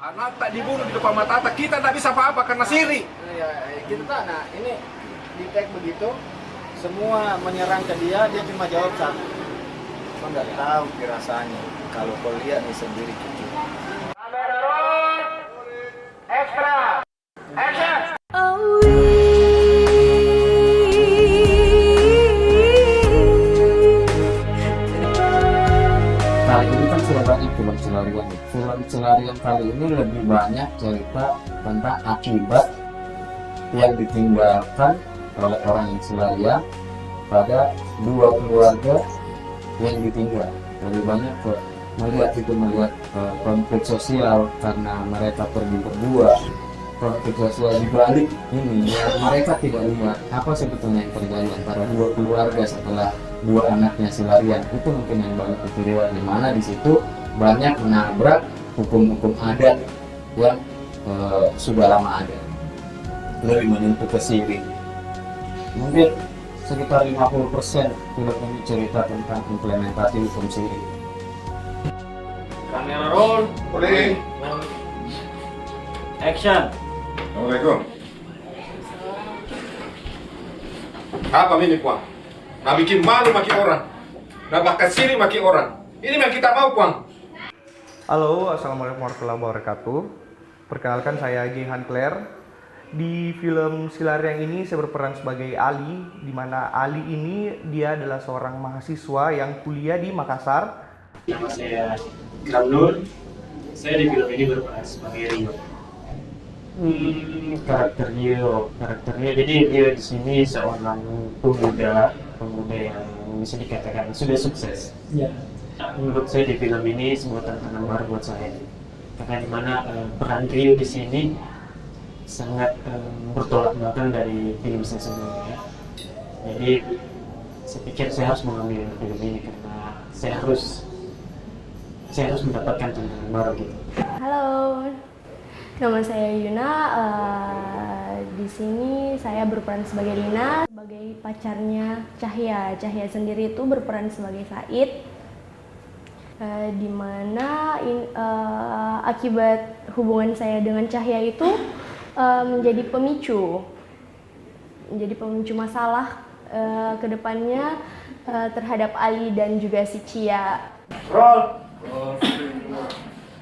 Anak tak dibunuh di depan mata, kita tak bisa apa-apa karena siri. Ya, kita tak, nah ini di tag begitu, semua menyerang ke dia, dia cuma jawab satu. Kau nggak tahu rasanya kalau kau lihat nih sendiri cucu. Kamera roll, extra, action. Kali ini kan sudah banyak film Celarian. Film Celarian kali ini lebih banyak cerita tentang akibat yang ditinggalkan oleh orang yang Celarian pada dua keluarga yang ditinggal. Lebih banyak melihat konflik sosial karena mereka pergi berdua. Konflik sosial di balik ini ya, mereka tidak lihat apa sebetulnya yang terjadi antara dua keluarga setelah dua anaknya Celarian. Itu mungkin yang banyak dilihat, di mana di situ banyak menabrak hukum-hukum adat yang sudah lama ada, lebih menyentuh ke siri. Mungkin sekitar 50% film ini cerita tentang implementasi hukum siri. Kamera roll, Boleh. action. Assalamualaikum. Apa ini Puang? Nah bikin malu maki orang, nah bakal siri maki orang. Ini yang kita mau Puang. Halo, assalamualaikum warahmatullahi wabarakatuh. Perkenalkan saya Gihan Claire. Di film Celarian ini saya berperan sebagai Ali, di mana Ali ini dia adalah seorang mahasiswa yang kuliah di Makassar. Nama saya Gramnur. Saya di film ini berperan sebagai Rio. Karakternya jadi dia di sini seorang pemuda yang bisa dikatakan sudah sukses. Ya. Menurut saya di film ini sebuah tantangan baru buat saya. Karena dimana peran Rio di sini sangat bertolak belakang dari film saya sebelumnya. Jadi saya pikir saya harus mengambil film ini karena saya harus mendapatkan tantangan baru gitu. Halo, nama saya Yuna. Di sini saya berperan sebagai Lina, sebagai pacarnya Cahya. Cahya sendiri itu berperan sebagai Said. Di mana akibat hubungan saya dengan Cahya itu menjadi pemicu masalah ke depannya terhadap Ali dan juga si Cia. Roll,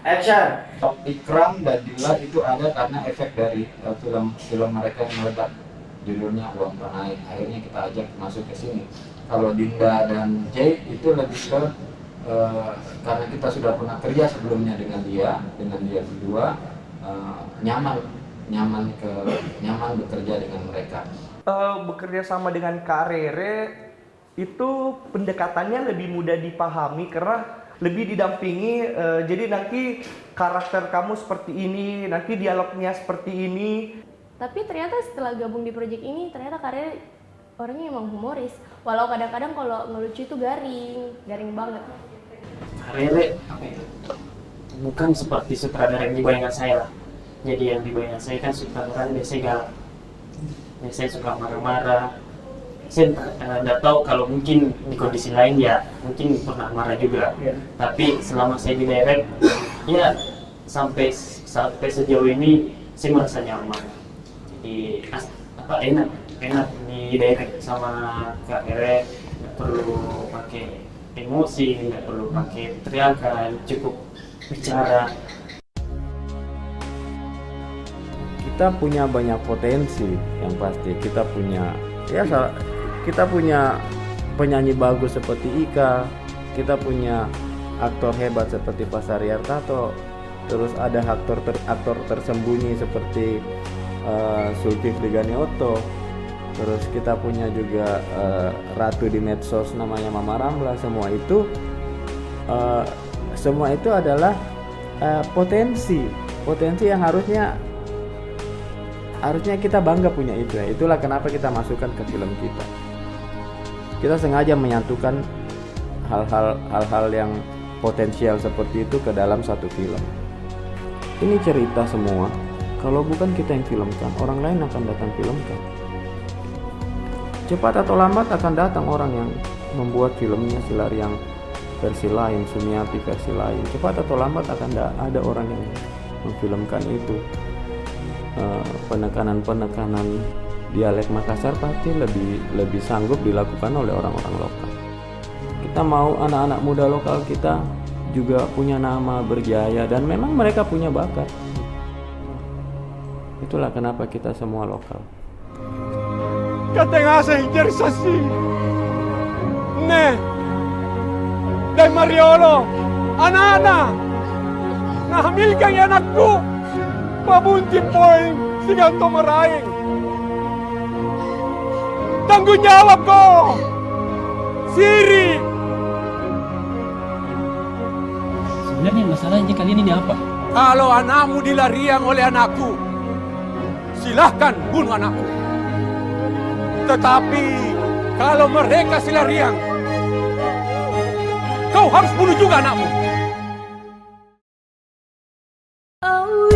action. Ikram dan Dila itu ada karena efek dari film mereka yang meledak, judulnya Uang Tanah Air. Akhirnya kita ajak masuk ke sini. Kalau Dinda dan Jay itu lebih ke karena kita sudah pernah kerja sebelumnya dengan dia berdua, nyaman bekerja dengan mereka. Bekerja sama dengan Kak Rere itu pendekatannya lebih mudah dipahami karena lebih didampingi. Jadi nanti karakter kamu seperti ini, nanti dialognya seperti ini. Tapi ternyata setelah gabung di project ini, ternyata Kak Rere orangnya emang humoris. Walau kadang-kadang kalau ngelucu itu garing banget. Rere bukan seperti sutradara yang di bayangan saya lah. Jadi yang di bayangan saya kan sutradara biasanya galak, biasanya suka marah-marah. Saya tidak tahu kalau mungkin di kondisi lain ya mungkin pernah marah juga. Tapi selama saya di direct ya sampai sejauh ini saya merasa nyaman. Jadi enak di direct sama Kak Rere. Nggak perlu pakai emosi, nggak perlu pakai teriakan, cukup bicara. Kita punya banyak potensi, yang pasti kita punya penyanyi bagus seperti Ika, kita punya aktor hebat seperti Pasariar Tato, terus ada aktor tersembunyi seperti Zulkifli Ganioto. Terus kita punya juga ratu di medsos namanya Mama Ramla. Semua itu adalah potensi yang harusnya kita bangga punya itu. Itulah kenapa kita masukkan ke film kita. Kita sengaja menyatukan hal-hal yang potensial seperti itu ke dalam satu film. Ini cerita semua. Kalau bukan kita yang filmkan, orang lain akan datang filmkan. Cepat atau lambat akan datang orang yang membuat filmnya Celarian versi lain, Sumiati versi lain. Cepat atau lambat akan ada orang yang memfilmkan itu. Penekanan-penekanan dialek Makassar pasti lebih sanggup dilakukan oleh orang-orang lokal. Kita mau anak-anak muda lokal kita juga punya nama, berjaya, dan memang mereka punya bakat. Itulah kenapa kita semua lokal. Katengase intersasi. Ne. Dai Mariolo, anak-anak. Nahamilkan ya anakku. Pabunti poin siganto maraing. Tanggung jawab kau. Siri. Sebenarnya masalahnya kalian ini apa? Kalau anakmu dilariang oleh anakku, silahkan bunuh anakku. Tetapi kalau mereka silariang, kau harus bunuh juga anakmu. Oh